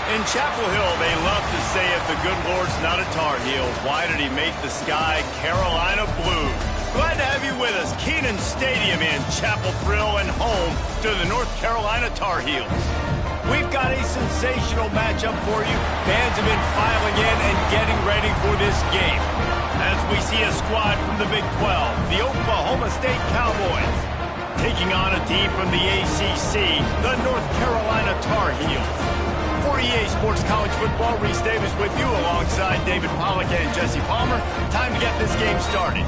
In Chapel Hill, they love to say if the good Lord's not a Tar Heel, why did he make the sky Carolina blue? Glad to have you with us. Kenan Stadium in Chapel Thrill and home to the North Carolina Tar Heels. We've got a sensational matchup for you. Fans have been filing in and getting ready for this game. As we see a squad from the Big 12, the Oklahoma State Cowboys, taking on a team from the ACC, the North Carolina Tar Heels. For EA Sports College Football, Reese Davis with you alongside David Pollack and Jesse Palmer. Time to get this game started.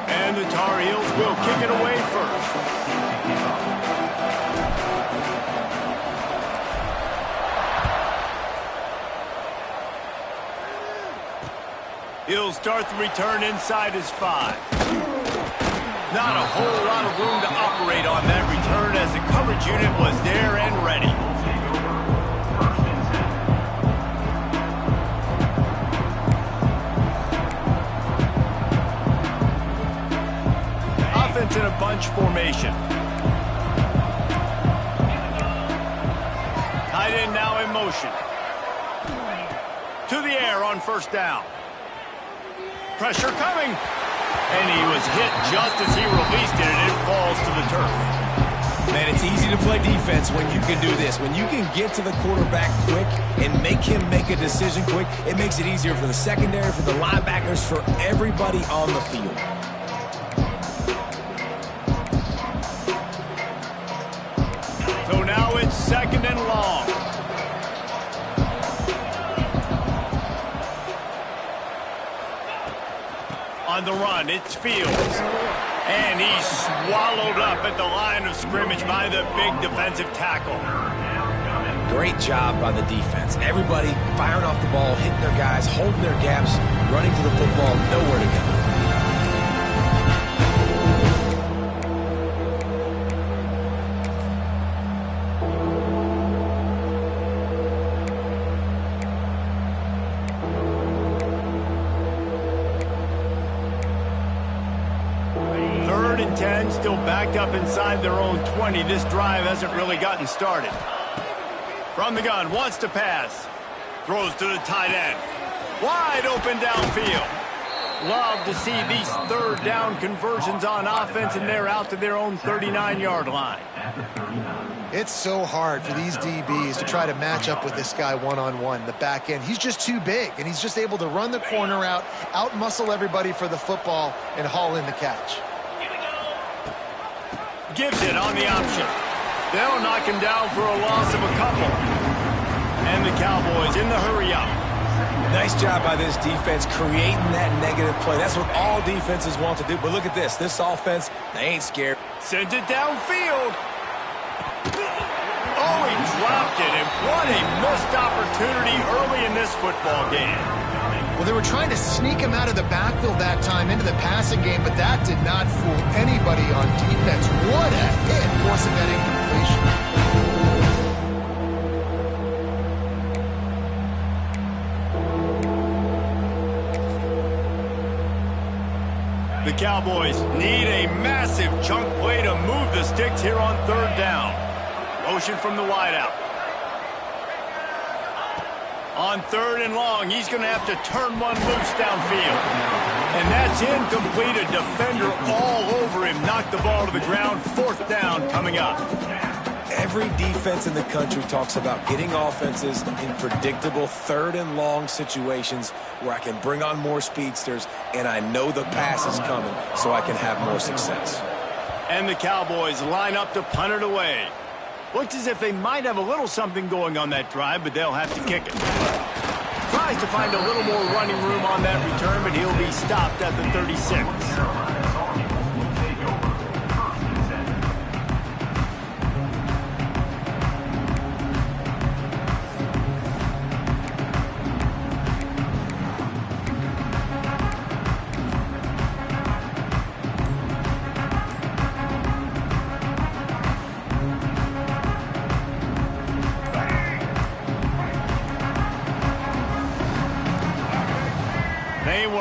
And the Tar Heels will kick it away first. He'll start the return inside his 5. Not a whole lot of room to operate on that return as the coverage unit was there and ready. Offense in a bunch formation. Tight end now in motion. To the air on first down. Pressure coming. And he was hit just as he released it, and it falls to the turf. Man, it's easy to play defense when you can do this. When you can get to the quarterback quick and make him make a decision quick, it makes it easier for the secondary, for the linebackers, for everybody on the field. So now it's 2nd and long. On the run, it's Fields. And he's swallowed up at the line of scrimmage by the big defensive tackle. Great job by the defense. Everybody firing off the ball, hitting their guys, holding their gaps, running to the football, nowhere to go. Still backed up inside their own 20. This drive hasn't really gotten started. From the gun, wants to pass. Throws to the tight end. Wide open downfield. Love to see these 3rd down conversions on offense, and they're out to their own 39-yard line. It's so hard for these DBs to try to match up with this guy one-on-one, the back end. He's just too big, and he's just able to run the corner out-muscle everybody for the football, and haul in the catch. Gives it on the option. They'll knock him down for a loss of a couple. And the Cowboys in the hurry-up. Nice job by this defense creating that negative play. That's what all defenses want to do. But look at this. This offense, they ain't scared. Sends it downfield. Oh, he dropped it. And what a missed opportunity early in this football game. Well, they were trying to sneak him out of the backfield that time into the passing game, but that did not fool anybody on defense. What a hit, forcing that incompletion. The Cowboys need a massive chunk play to move the sticks here on 3rd down. Motion from the wideout. On 3rd and long, he's going to have to turn one loose downfield. And that's incomplete. A defender all over him. Knocked the ball to the ground. 4th down coming up. Every defense in the country talks about getting offenses in predictable 3rd and long situations where I can bring on more speedsters and I know the pass is coming so I can have more success. And the Cowboys line up to punt it away. Looks as if they might have a little something going on that drive, but they'll have to kick it. Tries to find a little more running room on that return, but he'll be stopped at the 36.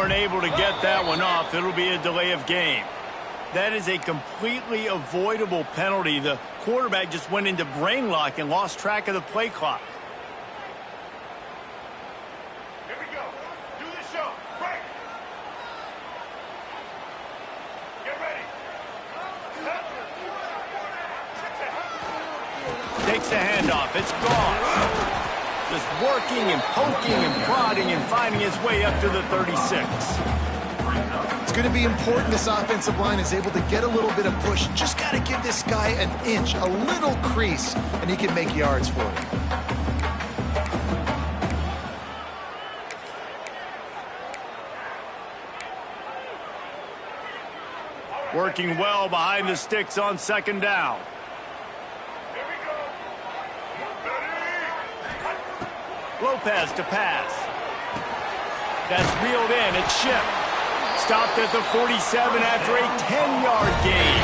weren't able to get that one off. It'll be a delay of game. That is a completely avoidable penalty. The quarterback just went into brain lock and lost track of the play clock. Here we go. Do the show. Break. Get ready. Takes the handoff. It's gone. Just working and poking and prodding and finding his way up to the 36. It's going to be important this offensive line is able to get a little bit of push. Just got to give this guy an inch, a little crease, and he can make yards for it. Working well behind the sticks on second down. Here we go. Lopez to pass. That's reeled in. It's Shipp. Stopped at the 47 after a 10-yard gain.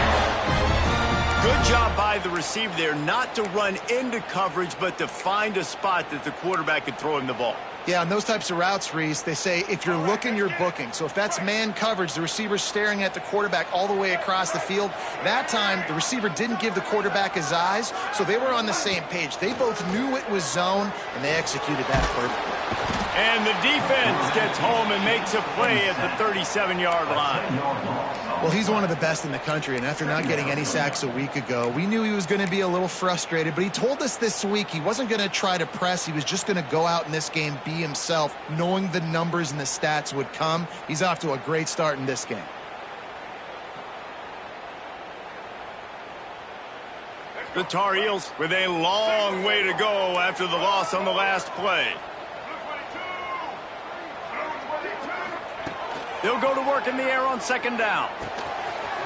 Good job by the receiver there not to run into coverage, but to find a spot that the quarterback could throw him the ball. Yeah, on those types of routes, Reese, they say if you're looking, you're booking. So if that's man coverage, the receiver's staring at the quarterback all the way across the field. That time, the receiver didn't give the quarterback his eyes, so they were on the same page. They both knew it was zone, and they executed that perfectly. And the defense gets home and makes a play at the 37-yard line. Well, he's one of the best in the country, and after not getting any sacks a week ago, we knew he was going to be a little frustrated, but he told us this week he wasn't going to try to press. He was just going to go out in this game, be himself, knowing the numbers and the stats would come. He's off to a great start in this game. The Tar Heels with a long way to go after the loss on the last play. They'll go to work in the air on second down.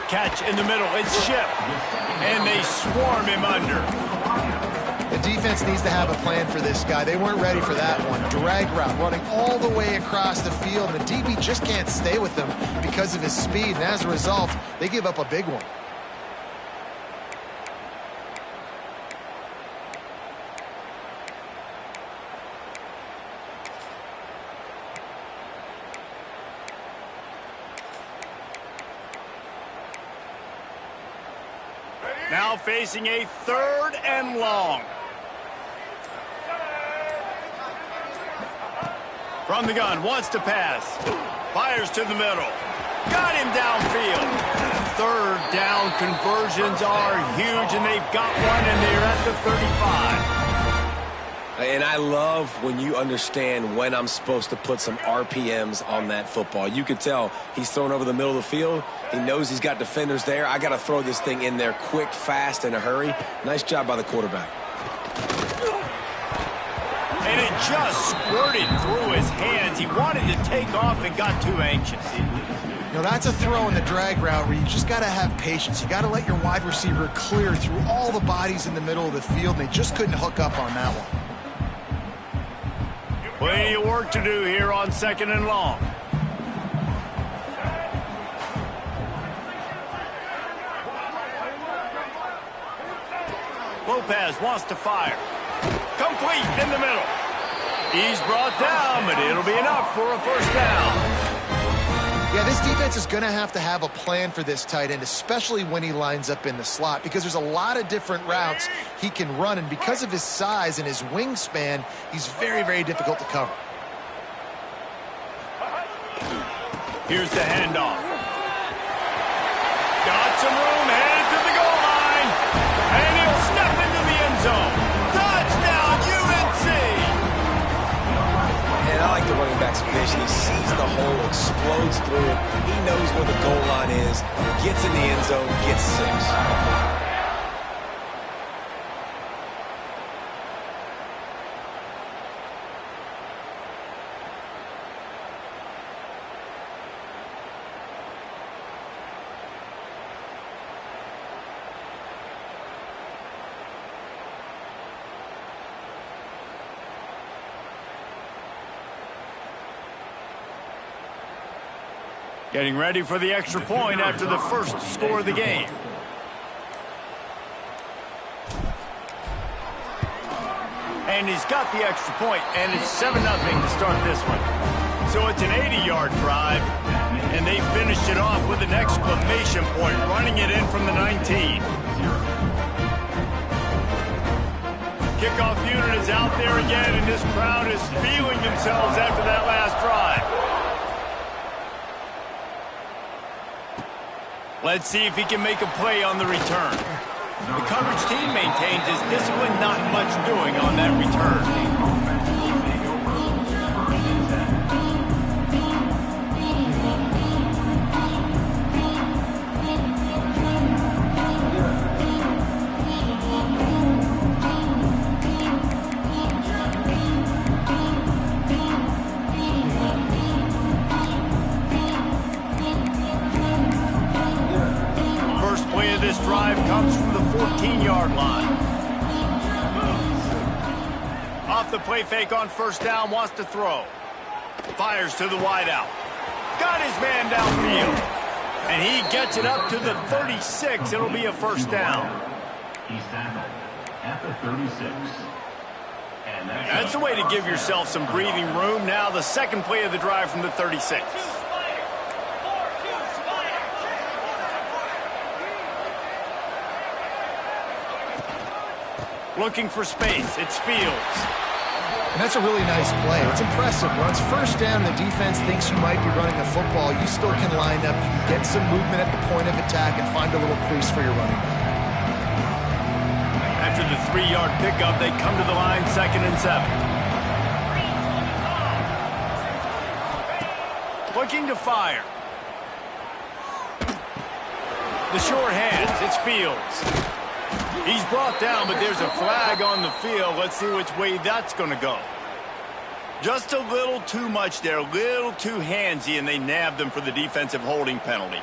Catch in the middle. It's Shipp. And they swarm him under. The defense needs to have a plan for this guy. They weren't ready for that one. Drag route, running all the way across the field. And the DB just can't stay with him because of his speed. And as a result, they give up a big one. Now facing a 3rd and long. From the gun, wants to pass. Fires to the middle. Got him downfield. 3rd down conversions are huge, and they've got one, and they're at the 35. And I love when you understand when I'm supposed to put some RPMs on that football. You could tell he's thrown over the middle of the field. He knows he's got defenders there. I got to throw this thing in there quick, fast, in a hurry. Nice job by the quarterback. And it just squirted through his hands. He wanted to take off and got too anxious. You know, that's a throw in the drag route where you just got to have patience. You got to let your wide receiver clear through all the bodies in the middle of the field, and they just couldn't hook up on that one. Plenty of work to do here on 2nd and long. Lopez wants to fire. Complete in the middle. He's brought down, but it'll be enough for a 1st down. Yeah, this defense is going to have a plan for this tight end, especially when he lines up in the slot, because there's a lot of different routes he can run, and because of his size and his wingspan, he's very, very difficult to cover. Here's the handoff. Got some room, headed to the goal line, and he'll step into the end zone. Touchdown, UNC! And I like the running back's vision. He sees the hole, explodes through it. He knows where the goal line is, gets in the end zone, gets 6. Getting ready for the extra point after the first score of the game. And he's got the extra point, and it's 7-0 to start this one. So it's an 80-yard drive, and they finished it off with an exclamation point, running it in from the 19. Kickoff unit is out there again, and this crowd is feeling themselves after that last drive. Let's see if he can make a play on the return. The coverage team maintains his discipline, not much doing on that return. This drive comes from the 14-yard line. Off the play fake on first down, wants to throw. Fires to the wideout. Got his man downfield. And he gets it up to the 36. It'll be a first down. He's tackled at the 36. That's the way to give yourself some breathing room. Now the second play of the drive from the 36. Looking for space. It's Fields. And that's a really nice play. It's impressive. Once first down, the defense thinks you might be running the football. You still can line up, get some movement at the point of attack, and find a little crease for your running back. After the 3-yard pickup, they come to the line, 2nd and 7. Looking to fire. The short hands. It's Fields. He's brought down, but there's a flag on the field. Let's see which way that's going to go. Just a little too much there, a little too handsy, and they nabbed them for the defensive holding penalty.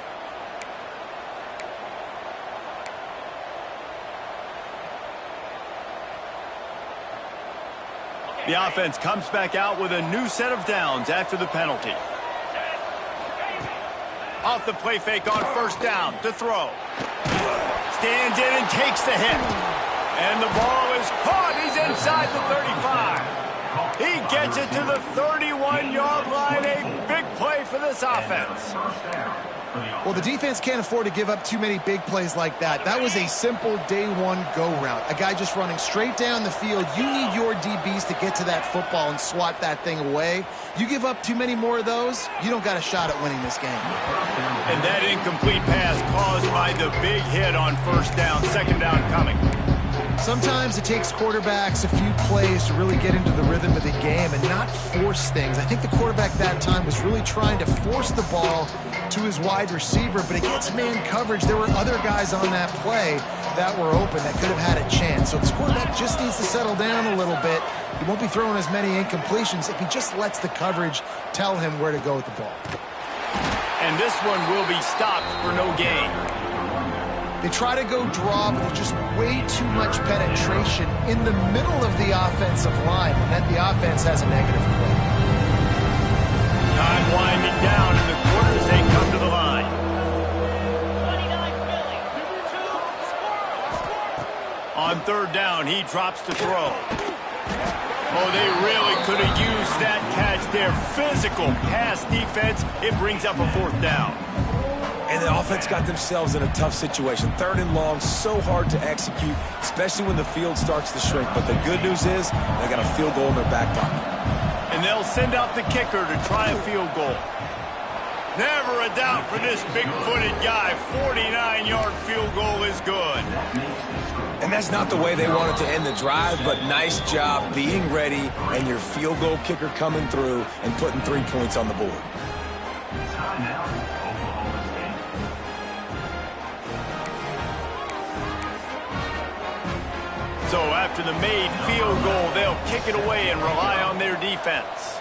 The offense comes back out with a new set of downs after the penalty. Off the play fake on first down to throw. Stands in and takes the hit. And the ball is caught. He's inside the 35. He gets it to the 31-yard line. A big play for this offense. Well, the defense can't afford to give up too many big plays like that. That was a simple day one go route. A guy just running straight down the field. You need your DBs to get to that football and swat that thing away. You give up too many more of those, you don't got a shot at winning this game. And that incomplete pass caused by the big hit on first down, 2nd down coming. Sometimes it takes quarterbacks a few plays to really get into the rhythm of the game and not force things. I think the quarterback that time was really trying to force the ball to his wide receiver, but against man coverage, there were other guys on that play that were open that could have had a chance. So this quarterback just needs to settle down a little bit. He won't be throwing as many incompletions if he just lets the coverage tell him where to go with the ball. And this one will be stopped for no gain. They try to go draw, but there's just way too much penetration in the middle of the offensive line, and then the offense has a negative play. Time winding down in the quarters, they come to the line. 29 On third down, he drops to throw. Oh, they really could have used that catch there. Physical pass defense. It brings up a 4th down. And the offense got themselves in a tough situation. 3rd and long, so hard to execute, especially when the field starts to shrink. But the good news is they got a field goal in their back pocket. And they'll send out the kicker to try a field goal. Never a doubt for this big-footed guy. 49-yard field goal is good. And that's not the way they wanted to end the drive, but nice job being ready and your field goal kicker coming through and putting 3 points on the board. So after the made field goal, they'll kick it away and rely on their defense.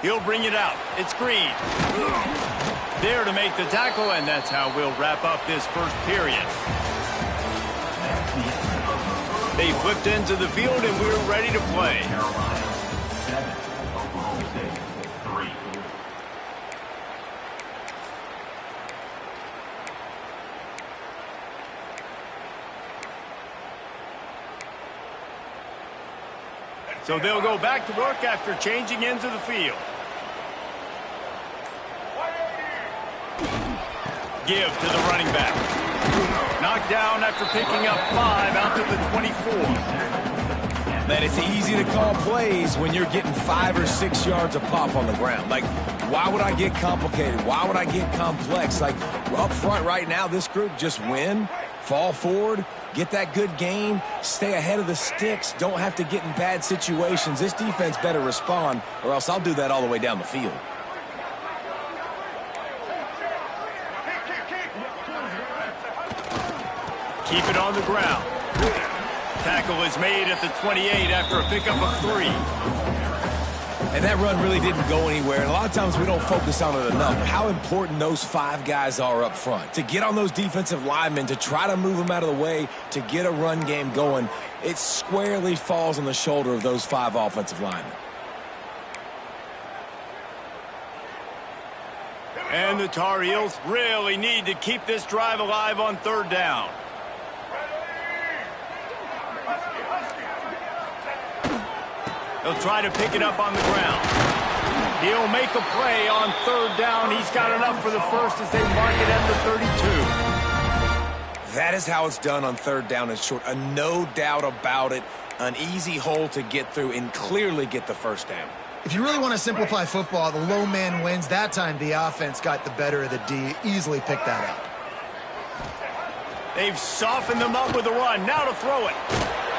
He'll bring it out. It's Green. There to make the tackle, and that's how we'll wrap up this first period. They flipped into the field, and we're ready to play. So they'll go back to work after changing into the field. Give to the running back. Knocked down after picking up 5 out to the 24. Man, it's easy to call plays when you're getting 5 or 6 yards of pop on the ground. Like, why would I get complicated? Why would I get complex? Like, up front right now, this group just win, fall forward, get that good gain, stay ahead of the sticks, don't have to get in bad situations. This defense better respond, or else I'll do that all the way down the field. Keep it on the ground. Tackle is made at the 28 after a pickup of 3. And that run really didn't go anywhere. And a lot of times we don't focus on it enough. But how important those 5 guys are up front. To get on those defensive linemen, to try to move them out of the way, to get a run game going, it squarely falls on the shoulder of those 5 offensive linemen. And the Tar Heels really need to keep this drive alive on 3rd down. He'll try to pick it up on the ground. He'll make a play on 3rd down. He's got enough for the first as they mark it at the 32. That is how it's done on 3rd down and short. No doubt about it. An easy hole to get through and clearly get the first down. If you really want to simplify football, the low man wins. That time the offense got the better of the D. Easily picked that up. They've softened them up with a run. Now to throw it.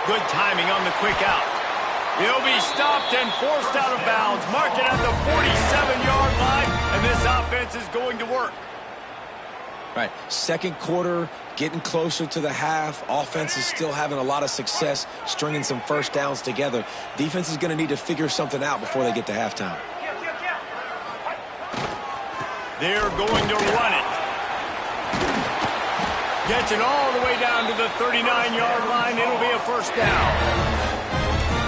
Good timing on the quick out. He'll be stopped and forced out of bounds. Mark it at the 47-yard line, and this offense is going to work. Right, 2nd quarter, getting closer to the half. Offense is still having a lot of success stringing some first downs together. Defense is going to need to figure something out before they get to halftime. They're going to run it. Gets it all the way down to the 39-yard line. It'll be a first down.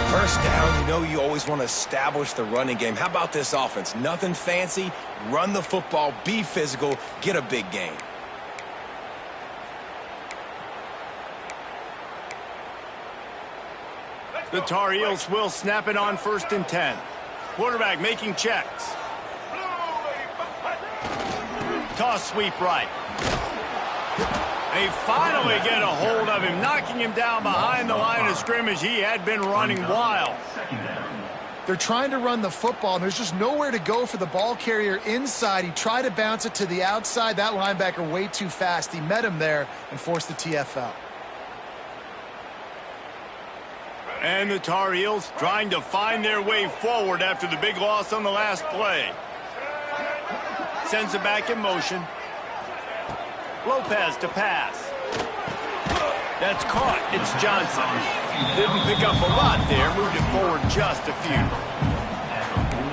First down, you know you always want to establish the running game. How about this offense? Nothing fancy. Run the football, be physical, get a big gain. The Tar Heels will snap it on 1st and 10. Quarterback making checks. Toss sweep right. They finally get a hold of him, knocking him down behind the line of scrimmage. He had been running wild. They're trying to run the football, and there's just nowhere to go for the ball carrier inside. He tried to bounce it to the outside. That linebacker way too fast. He met him there and forced the TFL. And the Tar Heels trying to find their way forward after the big loss on the last play. Sends it back in motion. Lopez to pass. That's caught. It's Johnson. Didn't pick up a lot there. Moved it forward just a few.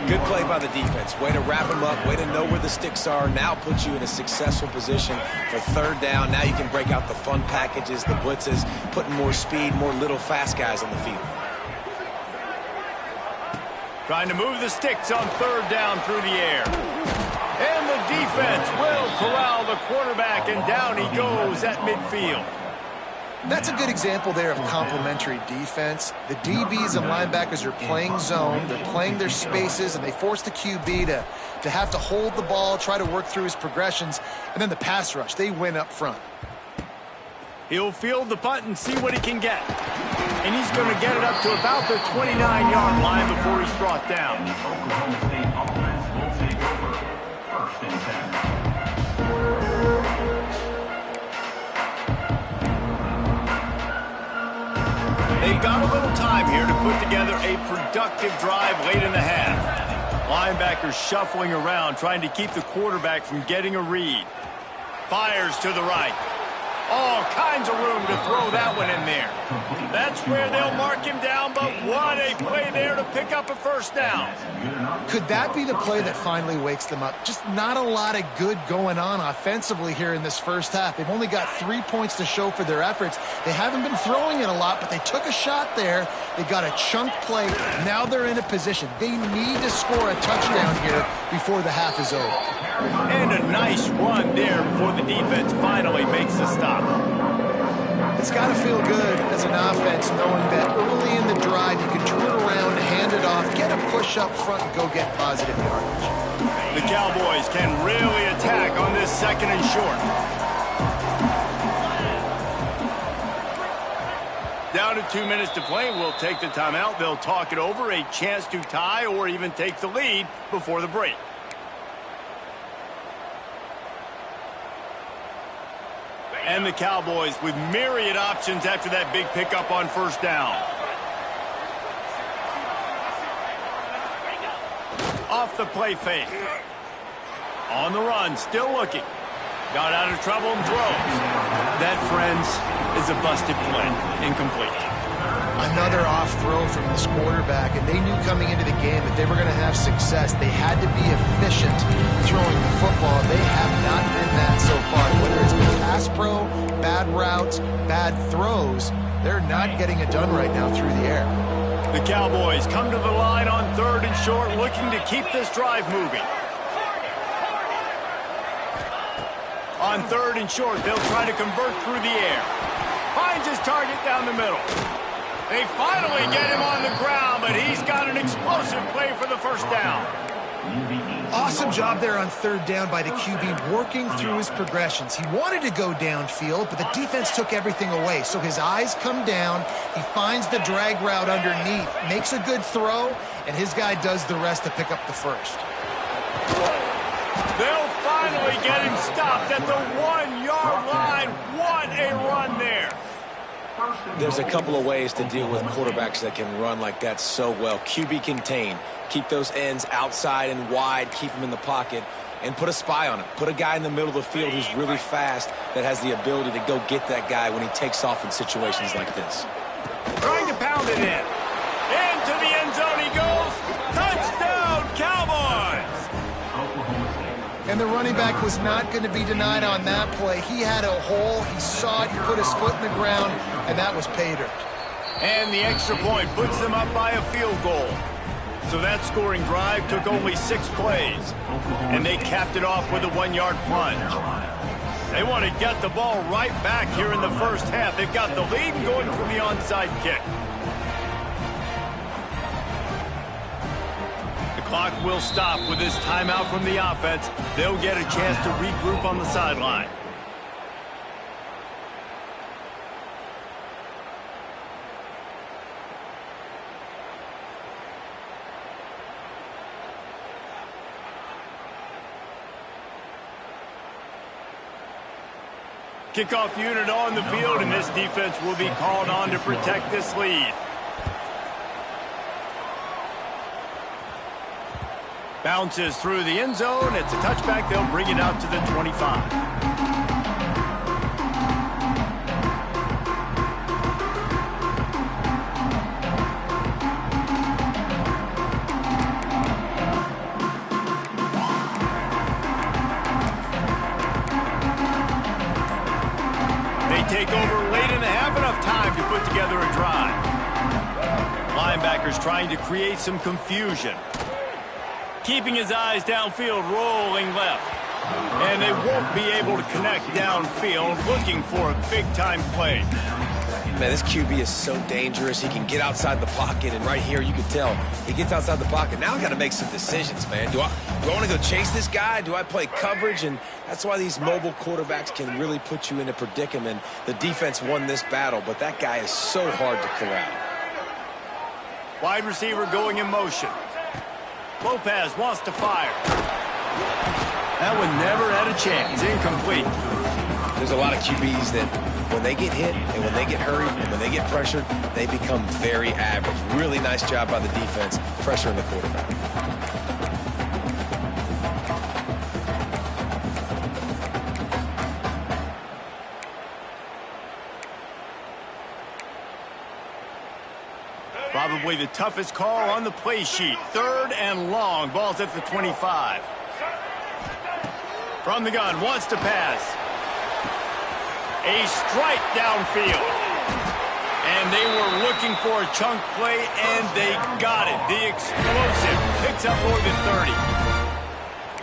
Good play by the defense. Way to wrap them up. Way to know where the sticks are. Now put you in a successful position for 3rd down. Now you can break out the fun packages, the blitzes, putting more speed, more little fast guys on the field. Trying to move the sticks on 3rd down through the air. And the defense will corral the quarterback, and down he goes at midfield. That's a good example there of complementary defense. The DBs and linebackers are playing zone. They're playing their spaces, and they force the QB to have to hold the ball, try to work through his progressions. And then the pass rush, they win up front. He'll field the punt and see what he can get. And he's going to get it up to about the 29-yard line before he's brought down. Oklahoma State offense will take over. 1st and 10. They've got a little time here to put together a productive drive late in the half. Linebackers shuffling around, trying to keep the quarterback from getting a read. Fires to the right. All kinds of room to throw that one in there. That's where they'll mark him down, but what a play there to pick up a first down. Could that be the play that finally wakes them up? Just not a lot of good going on offensively here in this first half. They've only got 3 points to show for their efforts. They haven't been throwing it a lot, but they took a shot there. They got a chunk play. Now they're in a position. They need to score a touchdown here before the half is over. And a nice run there before the defense finally makes the stop. It's got to feel good as an offense knowing that early in the drive you can turn around it off, get a push up front, and go get positive yardage. The Cowboys can really attack on this 2nd and short. Down to 2 minutes to play. We'll take the timeout. They'll talk it over. A chance to tie or even take the lead before the break. And the Cowboys with myriad options after that big pickup on 1st down. Off the play fake. On the run, still looking. Got out of trouble and throws. That, friends, is a busted play. Incomplete. Another off throw from this quarterback, and they knew coming into the game that they were going to have success. They had to be efficient throwing the football. They have not been that so far. Whether it's been pass pro, bad routes, bad throws, they're not getting it done right now through the air. The Cowboys come to the line on 3rd and short, looking to keep this drive moving. On 3rd and short, they'll try to convert through the air. Finds his target down the middle. They finally get him on the ground, but he's got an explosive play for the 1st down. Awesome job there on 3rd down by the QB, working through his progressions. He wanted to go downfield, but the defense took everything away. So his eyes come down, he finds the drag route underneath, makes a good throw, and his guy does the rest to pick up the 1st. They'll finally get him stopped at the 1-yard line. What a run there. There's a couple of ways to deal with quarterbacks that can run like that so well. QB contain. Keep those ends outside and wide. Keep them in the pocket. And put a spy on it. Put a guy in the middle of the field who's really fast that has the ability to go get that guy when he takes off in situations like this. Trying to pound it in. Into the end zone he goes. Touchdown, Cowboys! And the running back was not going to be denied on that play. He had a hole. He saw it. He put his foot in the ground, and that was pay dirt. And the extra point puts them up by a field goal. So that scoring drive took only 6 plays. And they capped it off with a 1-yard plunge. They want to get the ball right back here in the 1st half. They've got the lead going for the onside kick. The clock will stop with this timeout from the offense. They'll get a chance to regroup on the sideline. Kickoff unit on the field, and this defense will be called on to protect this lead. Bounces through the end zone. It's a touchback. They'll bring it out to the 25. Take over late in the half, enough time to put together a drive. Linebackers trying to create some confusion. Keeping his eyes downfield, rolling left. And they won't be able to connect downfield, looking for a big-time play. Man, this QB is so dangerous. He can get outside the pocket, and right here you can tell he gets outside the pocket. Now I got to make some decisions, man. Do I want to go chase this guy? Do I play coverage? And that's why these mobile quarterbacks can really put you in a predicament. The defense won this battle, but that guy is so hard to corral. Wide receiver going in motion. Lopez wants to fire. That one never had a chance. Incomplete. There's a lot of QBs that when they get hit and when they get hurried and when they get pressured, they become very average. Really nice job by the defense, pressuring the quarterback. Probably the toughest call on the play sheet. 3rd and long. Ball's at the 25. From the gun, wants to pass. A strike downfield. And they were looking for a chunk play, and they got it. The explosive picks up more than 30.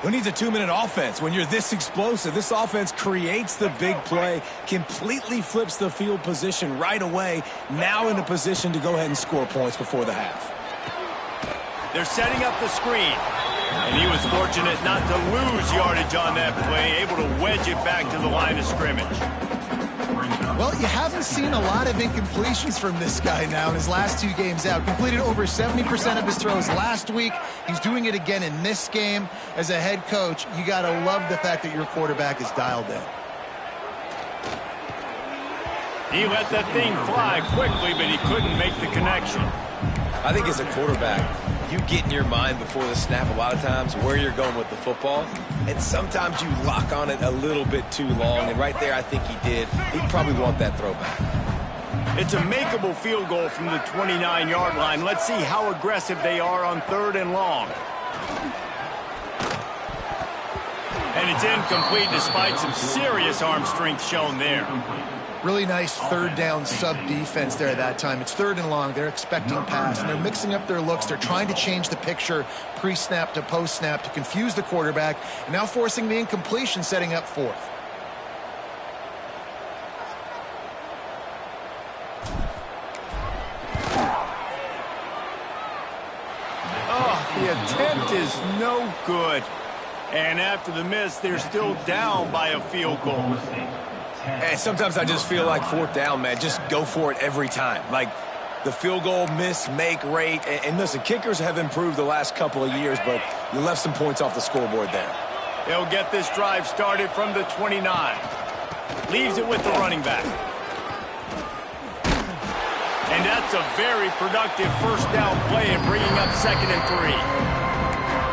Who needs a 2-minute offense when you're this explosive? This offense creates the big play, completely flips the field position right away, now in a position to go ahead and score points before the half. They're setting up the screen. And he was fortunate not to lose yardage on that play, able to wedge it back to the line of scrimmage. Well, you haven't seen a lot of incompletions from this guy now in his last 2 games out. Completed over 70% of his throws last week. He's doing it again in this game. As a head coach, you got to love the fact that your quarterback is dialed in. He let that thing fly quickly, but he couldn't make the connection. I think as a quarterback, you get in your mind before the snap a lot of times where you're going with the football, and sometimes you lock on it a little bit too long, and right there I think he did. He'd probably want that throwback. It's a makeable field goal from the 29-yard line. Let's see how aggressive they are on 3rd and long. And it's incomplete despite some serious arm strength shown there. Really nice 3rd down sub-defense there at that time. It's 3rd and long. They're expecting pass, and they're mixing up their looks. They're trying to change the picture pre-snap to post-snap to confuse the quarterback, and now forcing the incompletion, setting up 4th. Oh, the attempt is no good. And after the miss, they're still down by a field goal. And sometimes I just feel like 4th down, man, just go for it every time. Like the field goal miss, make rate. And listen, kickers have improved the last couple of years, but you left some points off the scoreboard there. They'll get this drive started from the 29. Leaves it with the running back. And that's a very productive 1st down play and bringing up 2nd and 3.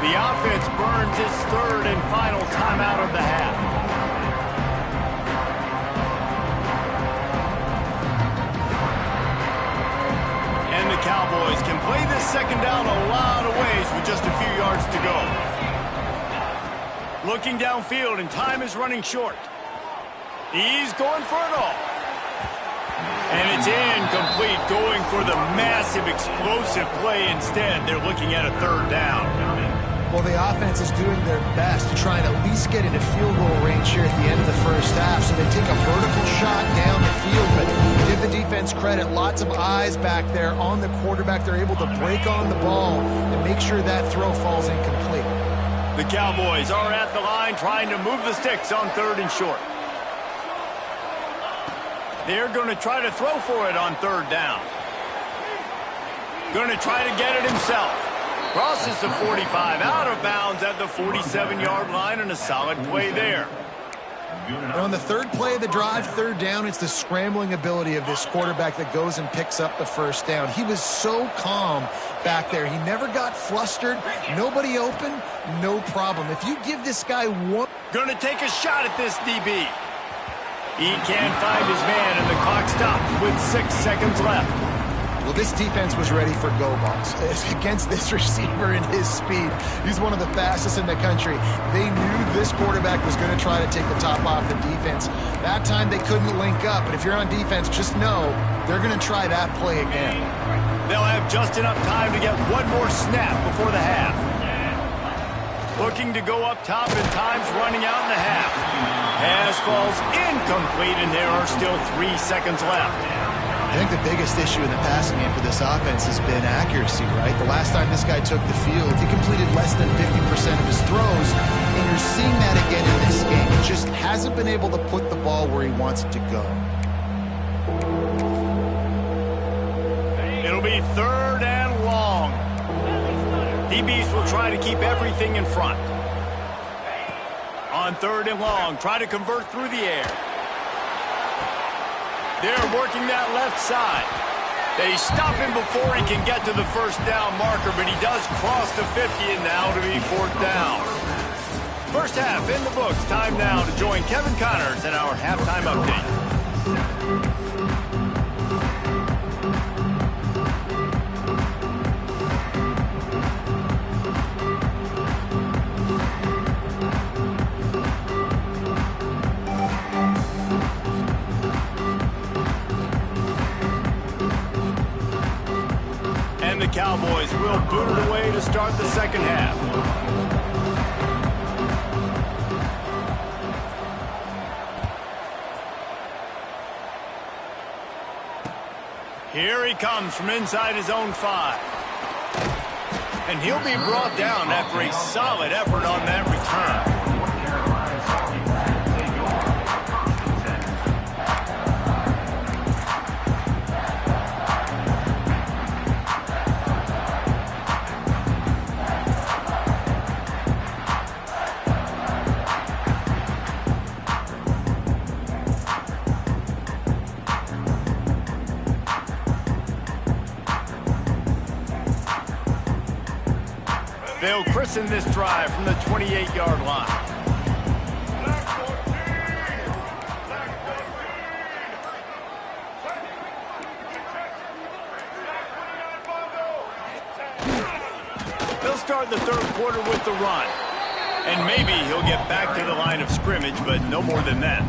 The offense burns its 3rd and final timeout of the half. And the Cowboys can play this 2nd down a lot of ways with just a few yards to go. Looking downfield, and time is running short. He's going for it all. And it's incomplete, going for the massive explosive play instead. They're looking at a 3rd down. Well, the offense is doing their best to try and at least get into field goal range here at the end of the 1st half. So they take a vertical shot down the field, but give the defense credit. Lots of eyes back there on the quarterback. They're able to break on the ball and make sure that throw falls incomplete. The Cowboys are at the line trying to move the sticks on 3rd and short. They're going to try to throw for it on 3rd down. Going to try to get it himself. Crosses the 45, out of bounds at the 47-yard line, and a solid play there. And on the 3rd play of the drive, 3rd down, it's the scrambling ability of this quarterback that goes and picks up the 1st down. He was so calm back there. He never got flustered. Nobody open, no problem. If you give this guy one... Going to take a shot at this DB. He can't find his man, and the clock stops with 6 seconds left. Well, this defense was ready for go balls against this receiver and his speed. He's one of the fastest in the country. They knew this quarterback was going to try to take the top off the defense. That time they couldn't link up, but if you're on defense, just know they're going to try that play again. They'll have just enough time to get one more snap before the half. Looking to go up top, and time's running out in the half. Pass falls incomplete, and there are still 3 seconds left. I think the biggest issue in the passing game for this offense has been accuracy, right? The last time this guy took the field, he completed less than 50% of his throws, and you're seeing that again in this game. He just hasn't been able to put the ball where he wants it to go. It'll be 3rd and long. DBs will try to keep everything in front. On 3rd and long, try to convert through the air. They're working that left side. They stop him before he can get to the 1st down marker, but he does cross the 50, and now to be 4th down. 1st half in the books. Time now to join Kevin Connors in our halftime update. The Cowboys will boot it away to start the 2nd half. Here he comes from inside his own 5. And he'll be brought down after a solid effort on that return. They'll christen this drive from the 28-yard line. They'll start the third quarter with the run. And maybe he'll get back to the line of scrimmage, but no more than that.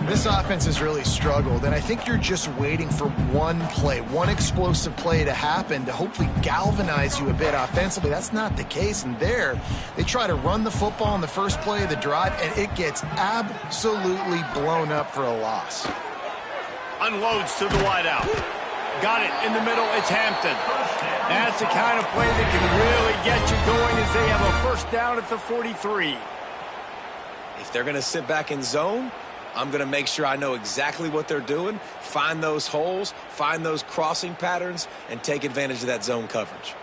This offense has really struggled, and I think you're just waiting for one play, one explosive play to happen to hopefully galvanize you a bit offensively. That's not the case, and there they try to run the football on the first play of the drive, and it gets absolutely blown up for a loss. Unloads to the wideout. Got it in the middle. It's Hampton. That's the kind of play that can really get you going as they have a first down at the 43. If they're going to sit back in zone, I'm going to make sure I know exactly what they're doing, find those holes, find those crossing patterns, and take advantage of that zone coverage.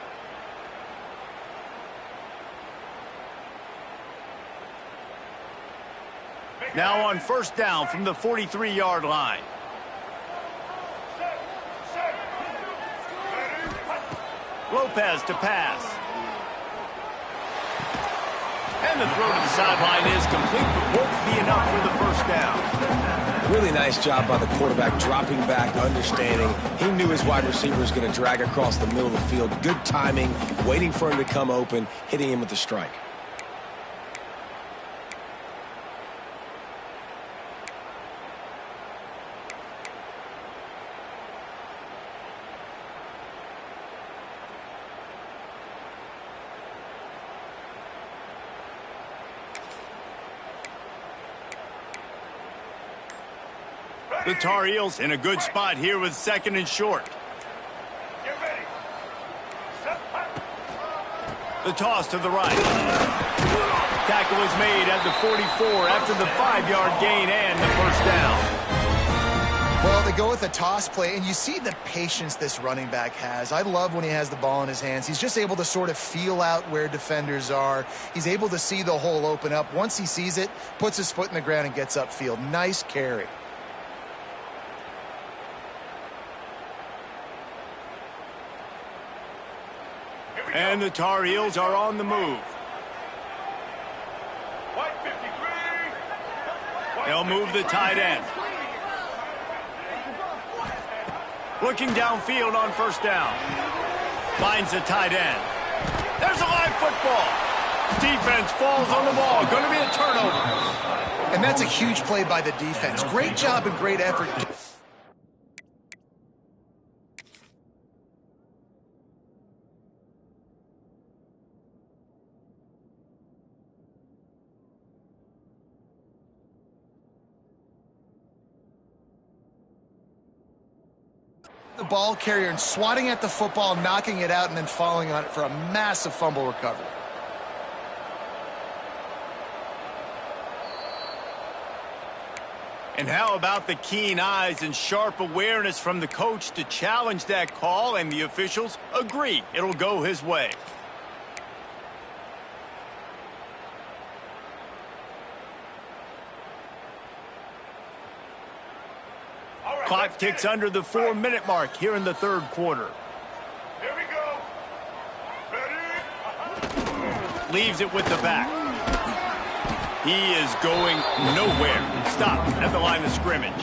Now on first down from the 43-yard line. Lopez to pass. And the throw to the sideline is complete, but won't be enough for the first down. Really nice job by the quarterback dropping back, understanding. He knew his wide receiver was going to drag across the middle of the field. Good timing, waiting for him to come open, hitting him with the strike. The Tar Heels in a good spot here with second and short. Get ready. Set. The toss to the right. Tackle is made at the 44 after the 5-yard gain and the first down. Well, they go with a toss play, and you see the patience this running back has. I love when he has the ball in his hands. He's just able to sort of feel out where defenders are. He's able to see the hole open up. Once he sees it, puts his foot in the ground and gets upfield. Nice carry. And the Tar Heels are on the move. White 53. They'll move the tight end. Looking downfield on first down. Finds the tight end. There's a live football. Defense falls on the ball. Going to be a turnover. And that's a huge play by the defense. Great job and great effort. The ball carrier and swatting at the football, knocking it out, and then falling on it for a massive fumble recovery. And how about the keen eyes and sharp awareness from the coach to challenge that call, and the officials agree it'll go his way. Clock ticks under the 4-minute mark here in the third quarter. Here we go. Ready? Leaves it with the back. He is going nowhere. Stop at the line of scrimmage.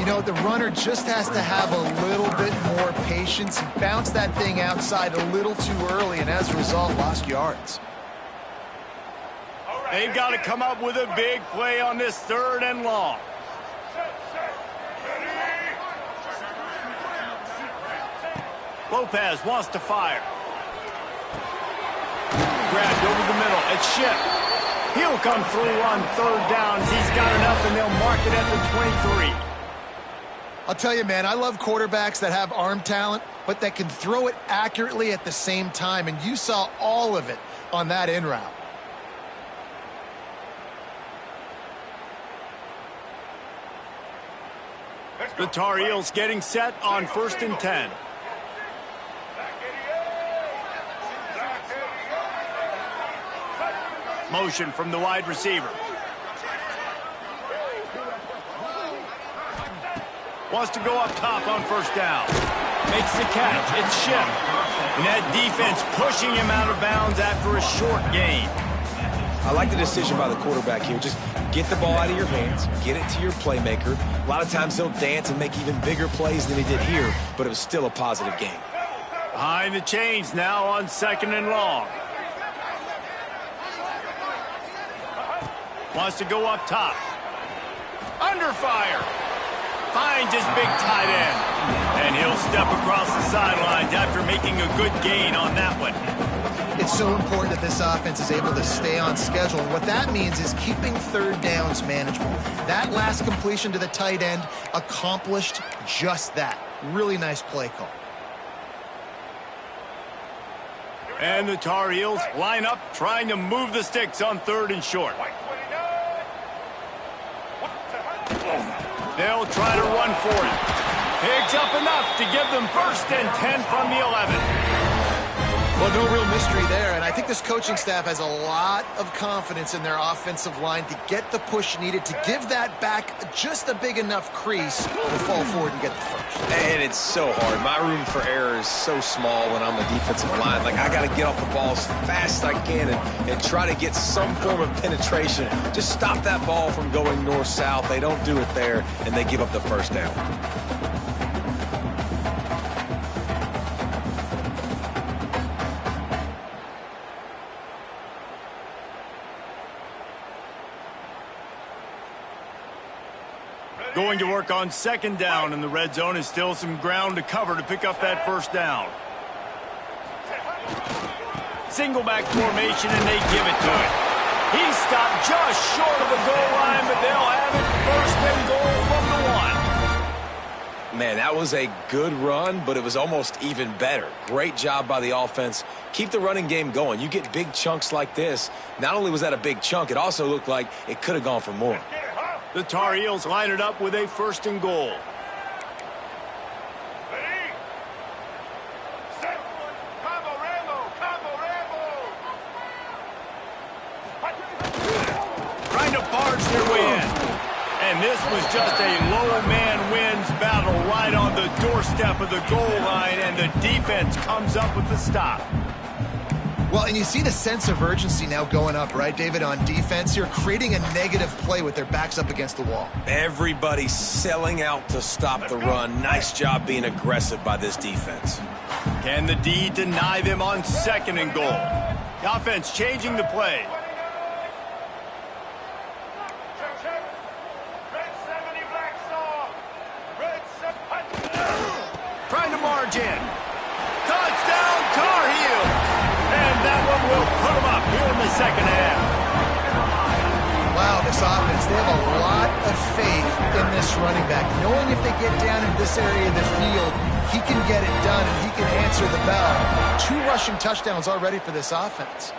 You know, the runner just has to have a little bit more patience. He bounced that thing outside a little too early, and as a result, lost yards. They've got to come up with a big play on this third and long. Lopez wants to fire. Grabbed over the middle. It's Shipp. He'll come through on third downs. He's got enough, and they'll mark it at the 23. I'll tell you, man, I love quarterbacks that have arm talent, but that can throw it accurately at the same time, and you saw all of it on that in route. The Tar Heels getting set on 1st and 10. Motion from the wide receiver. Wants to go up top on 1st down. Makes the catch. It's Shipp. And that defense pushing him out of bounds after a short gain. I like the decision by the quarterback here. Just get the ball out of your hands, get it to your playmaker. A lot of times he'll dance and make even bigger plays than he did here, but it was still a positive game. Behind the chains now on 2nd and long. Wants to go up top. Under fire. Finds his big tight end. And he'll step across the sidelines after making a good gain on that one. It's so important that this offense is able to stay on schedule. And what that means is keeping 3rd downs manageable. That last completion to the tight end accomplished just that. Really nice play call. And the Tar Heels line up trying to move the sticks on 3rd and short. They'll try to run for it. Picks up enough to give them 1st and 10 from the 11. Well, no real mystery there, and I think this coaching staff has a lot of confidence in their offensive line to get the push needed to give that back just a big enough crease to fall forward and get the 1st. And it's so hard. My room for error is so small when I'm a defensive line. Like, I got to get off the ball as fast as I can and try to get some form of penetration. Just stop that ball from going north-south. They don't do it there, and they give up the 1st down. Going to work on 2nd down, and the red zone is still some ground to cover to pick up that 1st down. Single back formation, and they give it to him. He stopped just short of the goal line, but they'll have it 1st and goal from the 1. Man, that was a good run, but it was almost even better. Great job by the offense. Keep the running game going. You get big chunks like this. Not only was that a big chunk, it also looked like it could have gone for more. The Tar Heels line it up with a 1st and goal. Trying to barge their way in. And this was just a low man wins battle right on the doorstep of the goal line, and the defense comes up with the stop. Well, and you see the sense of urgency now going up, right, David, on defense here, creating a negative play with their backs up against the wall. Everybody's selling out to stop the run. Nice job being aggressive by this defense. Can the D deny them on 2nd and goal? The offense changing the play. Trying to march in. Touchdown, Tar Heels! And that one will put them up here in the 2nd half. Wow, this offense, they have a lot of faith in this running back. Knowing if they get down in this area of the field, he can get it done and he can answer the bell. 2 rushing touchdowns already for this offense.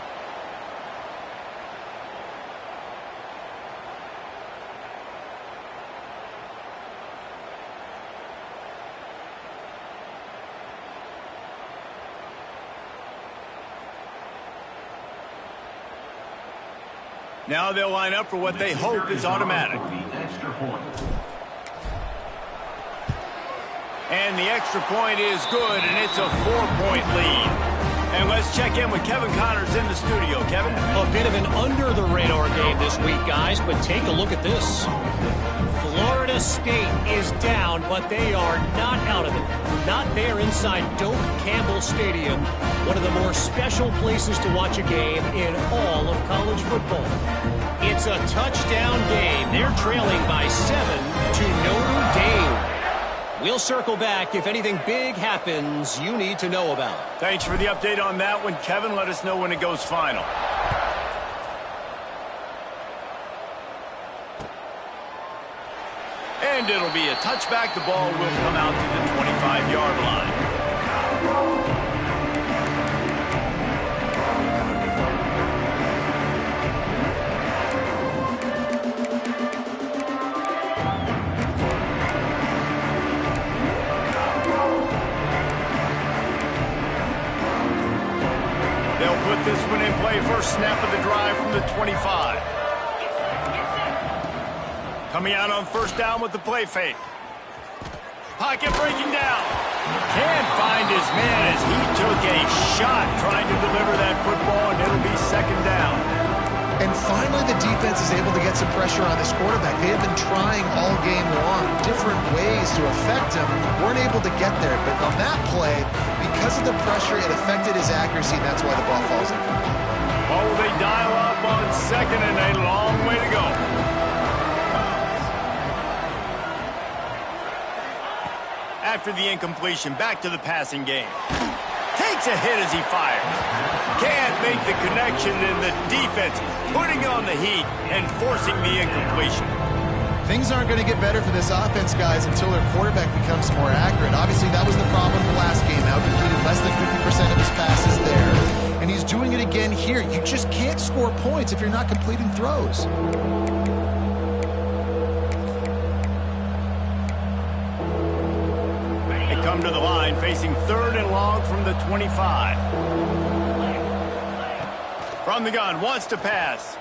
Now they'll line up for what they hope is automatic. And the extra point is good, and it's a 4-point lead. And let's check in with Kevin Connors in the studio. Kevin? A bit of an under-the-radar game this week, guys, but take a look at this. Florida State is down, but they are not out of it. Not there inside Doak Campbell Stadium, one of the more special places to watch a game in all of college football. It's a touchdown game. They're trailing by 7 to Notre Dame. We'll circle back if anything big happens you need to know about. Thanks for the update on that one, Kevin. Let us know when it goes final. And it'll be a touchback. The ball will come out to the 25-yard line. Coming out on first down with the play fake. Pocket breaking down. Can't find his man as he took a shot trying to deliver that football, and it'll be second down. And finally, the defense is able to get some pressure on this quarterback. They have been trying all game long, different ways to affect him. Weren't able to get there, but on that play, because of the pressure, it affected his accuracy, and that's why the ball falls in. What will they dial up on second, and a long way to go. After the incompletion, back to the passing game. Takes a hit as he fires. Can't make the connection, and the defense putting on the heat and forcing the incompletion. Things aren't going to get better for this offense, guys, until their quarterback becomes more accurate. Obviously, that was the problem the last game out. Completed less than 50% of his passes there. And he's doing it again here. You just can't score points if you're not completing throws. Come to the line, facing third and long from the 25. From the gun, wants to pass.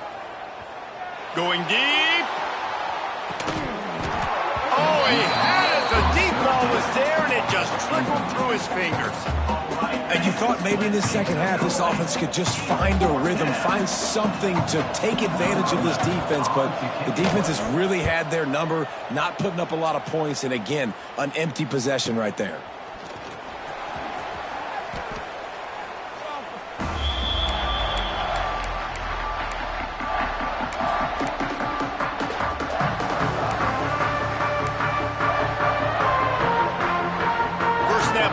Going deep. Oh, he had it. The deep ball was there, and it just trickled through his fingers. And you thought maybe in the second half this offense could just find a rhythm, find something to take advantage of this defense, but the defense has really had their number, not putting up a lot of points, and again, an empty possession right there.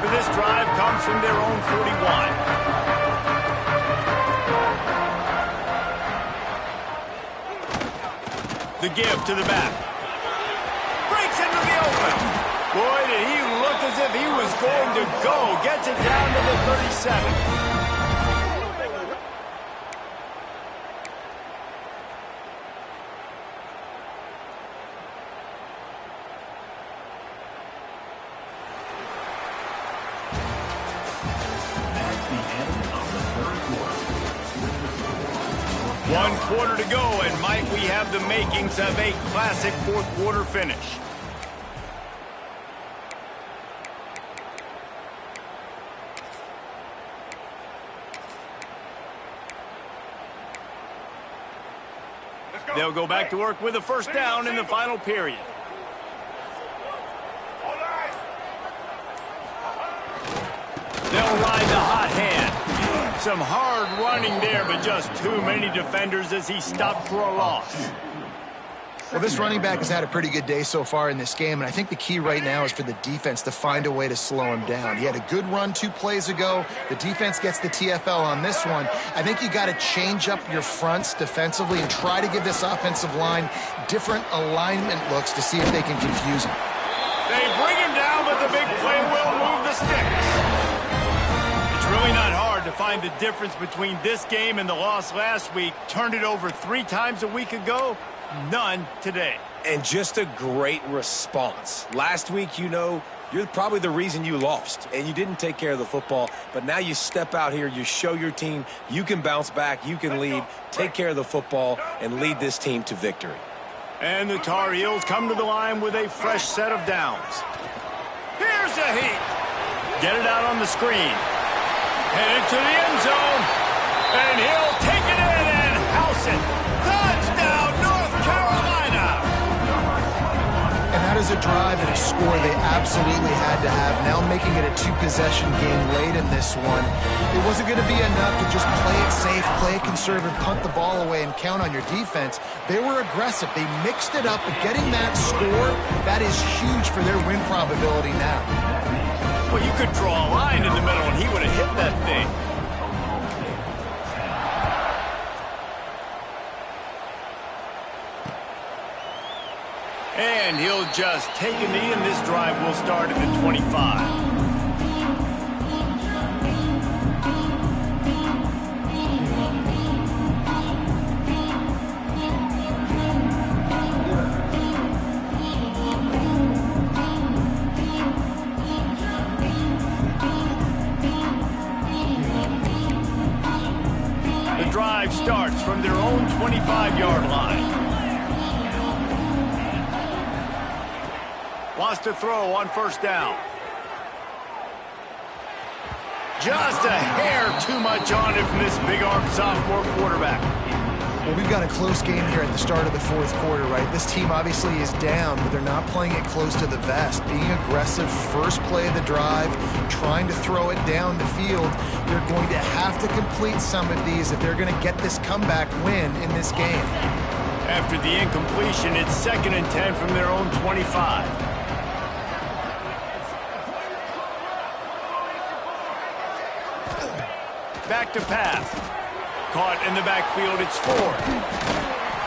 This drive comes from their own 41. The give to the back. Breaks into the open. Boy, did he look as if he was going to go. Gets it down to the 37. One quarter to go, and might we have the makings of a classic fourth quarter finish. They'll go back to work with a first down in the final period. They'll ride the hot hand. Some hard running there, but just too many defenders as he stopped for a loss. Well, this running back has had a pretty good day so far in this game, and I think the key right now is for the defense to find a way to slow him down. He had a good run 2 plays ago. The defense gets the TFL on this one. I think you got to change up your fronts defensively and try to give this offensive line different alignment looks to see if they can confuse him. They bring him down, but the big play will move the sticks. It's really not hard to find the difference between this game and the loss last week. Turned it over 3 times a week ago. None today. And just a great response. Last week, you know, you're probably the reason you lost, and you didn't take care of the football. But now you step out here, you show your team you can bounce back, you can lead, take care of the football, and lead this team to victory. And the Tar Heels come to the line with a fresh set of downs. Here's the heat. Get it out on the screen. Headed to the end zone. And he'll take it in and house it. Touchdown, North Carolina. And that is a drive and a score they absolutely had to have. Now making it a 2-possession game late in this one. It wasn't going to be enough to just play it safe, play it conservative, punt the ball away, and count on your defense. They were aggressive. They mixed it up. But getting that score, that is huge for their win probability now. Well, you could draw a line in the middle, and he would have hit that thing. And he'll just take a knee, and this drive will start at the 25. The drive starts from their own 25-yard line. Wants to throw on first down. Just a hair too much on it from this big-armed sophomore quarterback. Well, we've got a close game here at the start of the fourth quarter, right? This team obviously is down, but they're not playing it close to the vest. Being aggressive, first play of the drive, trying to throw it down the field. They're going to have to complete some of these if they're going to get this comeback win in this game. After the incompletion, it's 2nd and 10 from their own 25. Back to pass. Caught in the backfield, it's Ford.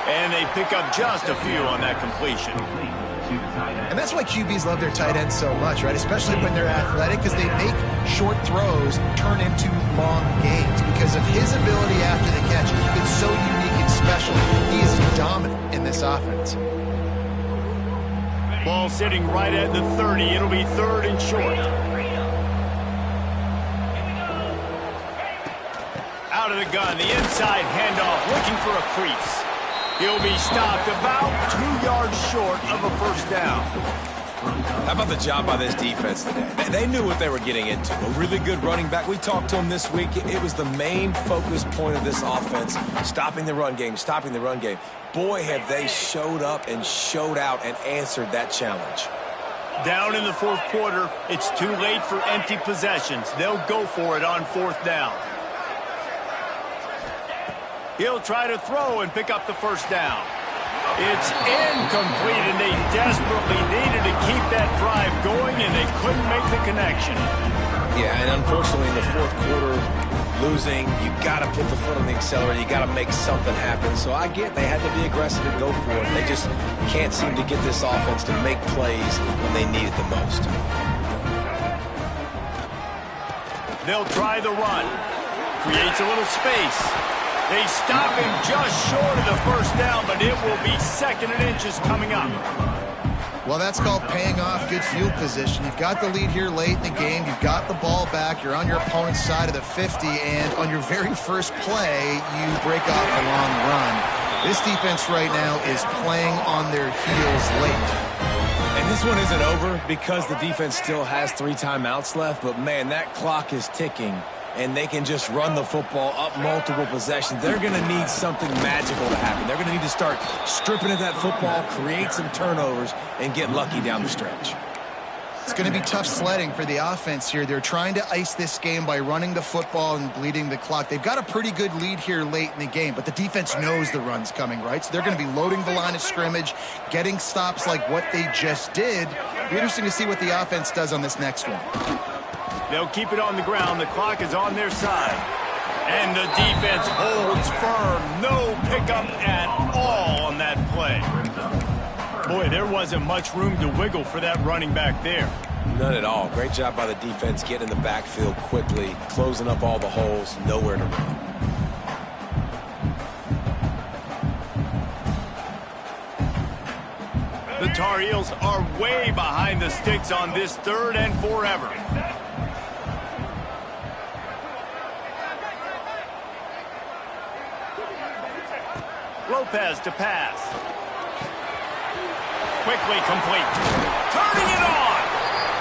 And they pick up just a few on that completion. And that's why QBs love their tight ends so much, right? Especially when they're athletic, because they make short throws turn into long gains. Because of his ability after the catch, it's so unique and special. He is dominant in this offense. Ball sitting right at the 30. It'll be 3rd and short. Out of the gun, the inside handoff, looking for a crease. He'll be stopped about 2 yards short of a first down. How about the job by this defense today? They knew what they were getting into. A really good running back. We talked to him this week. It was the main focus point of this offense, stopping the run game, stopping the run game. Boy, have they showed up and showed out and answered that challenge. Down in the fourth quarter, it's too late for empty possessions. They'll go for it on 4th down. He'll try to throw and pick up the first down. It's incomplete, and they desperately needed to keep that drive going, and they couldn't make the connection. Yeah, and unfortunately in the fourth quarter, losing, you got to put the foot on the accelerator. You got to make something happen. So I get they had to be aggressive and go for it. They just can't seem to get this offense to make plays when they need it the most. They'll try the run. Creates a little space. They stop him just short of the first down, but it will be 2nd and inches coming up. Well, that's called paying off good field position. You've got the lead here late in the game. You've got the ball back. You're on your opponent's side of the 50, and on your very first play, you break off a long run. This defense right now is playing on their heels late. And this one isn't over because the defense still has 3 timeouts left, but man, that clock is ticking. And they can just run the football up multiple possessions. They're going to need something magical to happen. They're going to need to start stripping at that football, create some turnovers, and get lucky down the stretch. It's going to be tough sledding for the offense here. They're trying to ice this game by running the football and bleeding the clock. They've got a pretty good lead here late in the game, but the defense knows the run's coming, right? So they're going to be loading the line of scrimmage, getting stops like what they just did. It'll be interesting to see what the offense does on this next one. They'll keep it on the ground. The clock is on their side. And the defense holds firm. No pickup at all on that play. Boy, there wasn't much room to wiggle for that running back there. None at all. Great job by the defense getting in the backfield quickly, closing up all the holes, nowhere to run. The Tar Heels are way behind the sticks on this 3rd and forever. Lopez to pass. Quickly complete. Turning it on.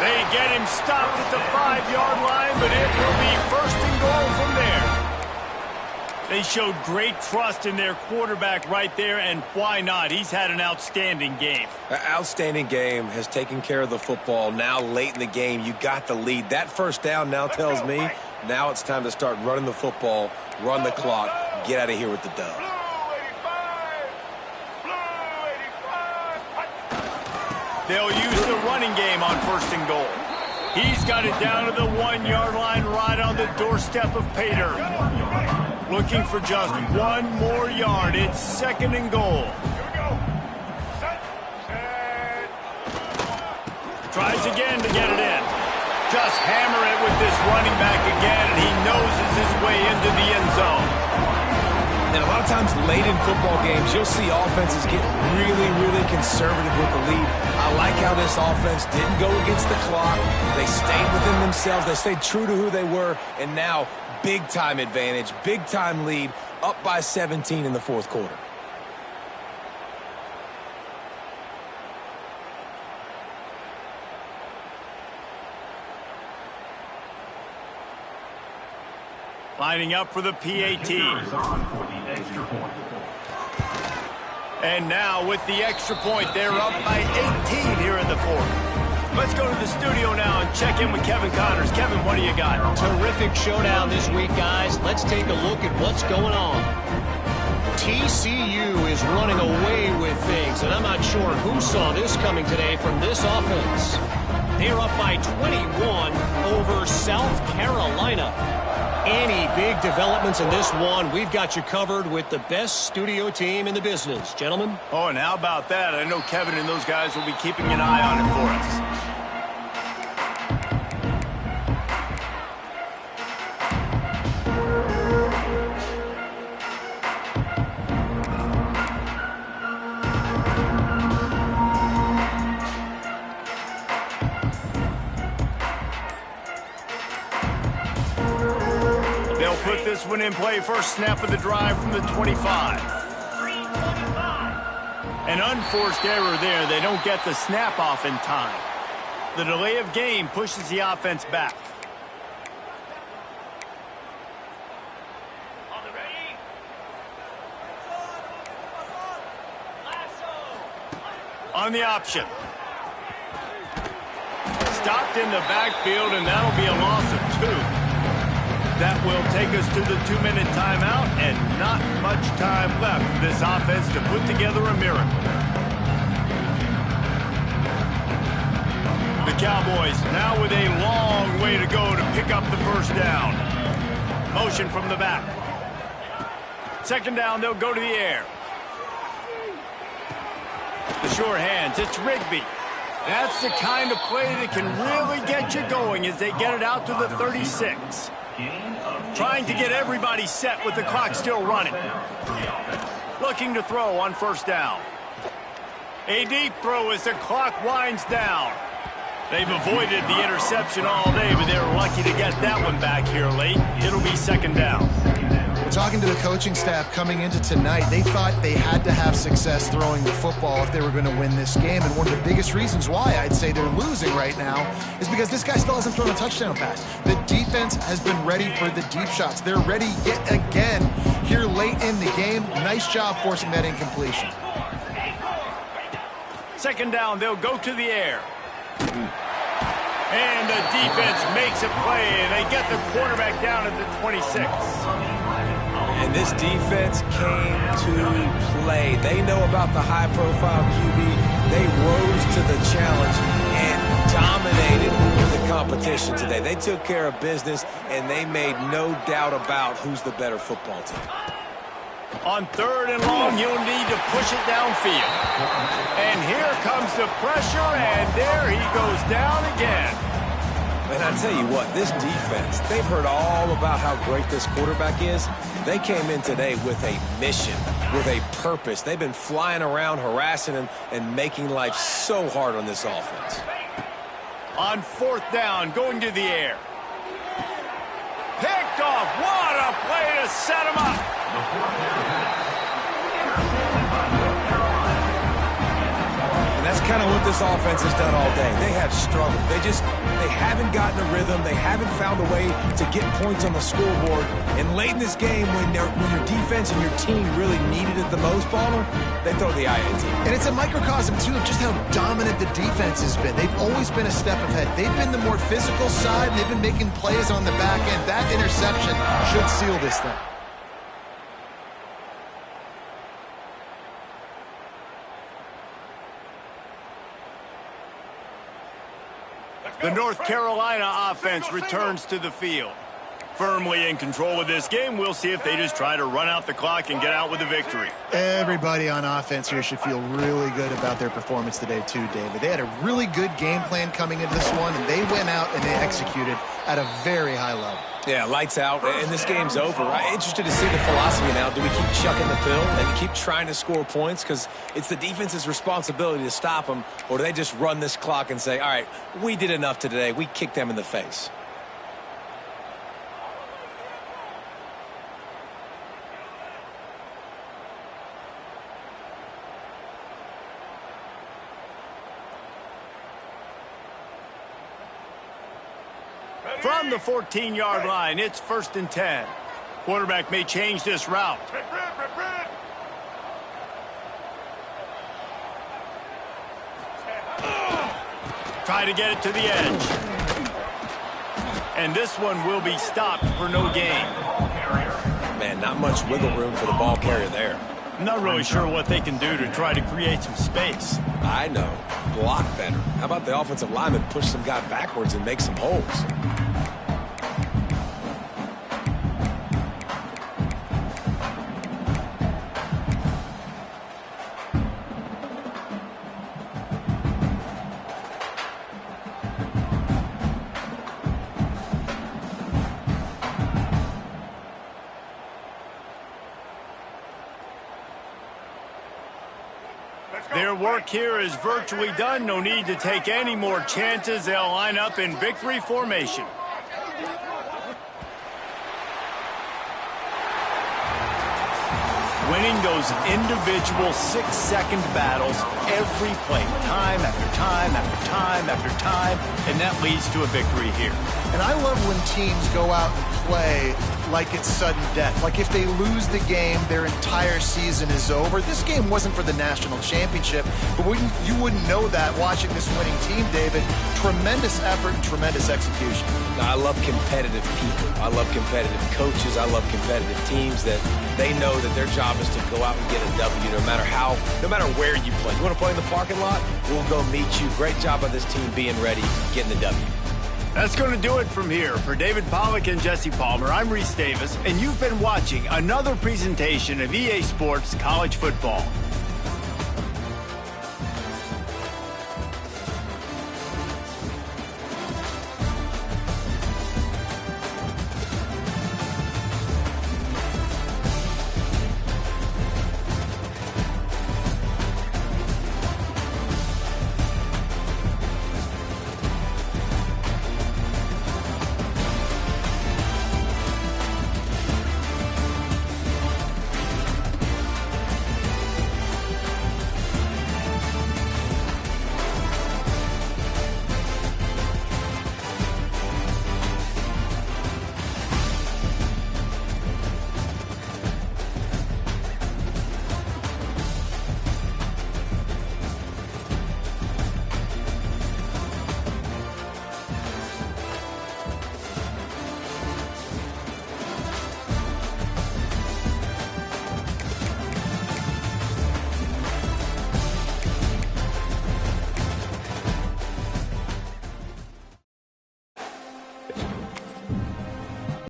They get him stopped at the 5-yard line, but it will be 1st and goal from there. They showed great trust in their quarterback right there, and why not? He's had an outstanding game. An outstanding game, has taken care of the football. Now late in the game, you got the lead. That first down now tells me now it's time to start running the football, run the clock, get out of here with the dub. They'll use the running game on 1st and goal. He's got it down to the 1-yard line right on the doorstep of Pater. Looking for just 1 more yard. It's 2nd and goal. Tries again to get it in. Just hammer it with this running back again, and he noses his way into the end zone. And a lot of times late in football games, you'll see offenses get really, really conservative with the lead. I like how this offense didn't go against the clock. They stayed within themselves. They stayed true to who they were. And now, big-time advantage, big-time lead, up by 17 in the fourth quarter. Lining up for the PAT. On for the extra point. And now with the extra point, they're up by 18 here in the fourth. Let's go to the studio now and check in with Kevin Connors. Kevin, what do you got? Terrific showdown this week, guys. Let's take a look at what's going on. TCU is running away with things, and I'm not sure who saw this coming today from this offense. They're up by 21 over South Carolina. Any big developments in this one, we've got you covered with the best studio team in the business. Gentlemen? Oh, and how about that? I know Kevin and those guys will be keeping an eye on it for us. Put this one in play. First snap of the drive from the 25. An unforced error there. They don't get the snap off in time. The delay of game pushes the offense back. On the option. Stopped in the backfield, and that'll be a loss of 2. That will take us to the 2-minute timeout, and not much time left for this offense to put together a miracle. The Cowboys now with a long way to go to pick up the first down. Motion from the back. Second down, they'll go to the air. The sure hands, it's Rigby. That's the kind of play that can really get you going as they get it out to the 36. Trying to get everybody set with the clock still running. Looking to throw on first down. A deep throw as the clock winds down. They've avoided the interception all day, but they were lucky to get that one back here late. It'll be second down. Talking to the coaching staff coming into tonight, they thought they had to have success throwing the football if they were going to win this game. And one of the biggest reasons why I'd say they're losing right now is because this guy still hasn't thrown a touchdown pass. The defense has been ready for the deep shots. They're ready yet again here late in the game. Nice job forcing that incompletion. Second down, they'll go to the air. And the defense makes a play, and they get the quarterback down at the 26. And this defense came to play. They know about the high-profile QB. They rose to the challenge and dominated the competition today. They took care of business, and they made no doubt about who's the better football team. On third and long, you'll need to push it downfield. And here comes the pressure, and there he goes down again. And I tell you what, this defense, they've heard all about how great this quarterback is. They came in today with a mission, with a purpose. They've been flying around, harassing him, and making life so hard on this offense. On fourth down, going to the air. Picked off. What a play to set him up. That's kind of what this offense has done all day. They have struggled. They haven't gotten a rhythm. They haven't found a way to get points on the scoreboard. And late in this game, when your defense and your team really needed it the most, Balmer, they throw the INT. And it's a microcosm, too, of just how dominant the defense has been. They've always been a step ahead. They've been the more physical side. They've been making plays on the back end. That interception should seal this thing. The North Carolina offense returns to the field. Firmly in control of this game. We'll see if they just try to run out the clock and get out with a victory. Everybody on offense here should feel really good about their performance today too, David. They had a really good game plan coming into this one, and they went out and they executed at a very high level. Yeah, lights out, and this game's over. I'm interested to see the philosophy now. Do we keep chucking the pill and keep trying to score points because it's the defense's responsibility to stop them, or do they just run this clock and say, all right, we did enough today. We kicked them in the face. From the 14-yard line, it's 1st and 10. Quarterback may change this route. Try to get it to the edge. And this one will be stopped for no gain. Man, not much wiggle room for the ball carrier there. I'm not really sure what they can do to try to create some space. I know. Block better. How about the offensive lineman push some guy backwards and make some holes? Their work here is virtually done. No need to take any more chances. They'll line up in victory formation. Winning those individual 6-second battles every play, time after time after time after time, and that leads to a victory here. And I love when teams go out and play like it's sudden death. Like if they lose the game, their entire season is over. This game wasn't for the national championship, but you wouldn't know that watching this winning team, David. Tremendous effort and tremendous execution. I love competitive people. I love competitive coaches. I love competitive teams that they know that their job is to go out and get a W no matter where you play. You want to play in the parking lot? We'll go meet you. Great job by this team being ready, getting the W. That's going to do it from here. For David Pollack and Jesse Palmer, I'm Reese Davis, and you've been watching another presentation of EA Sports College Football.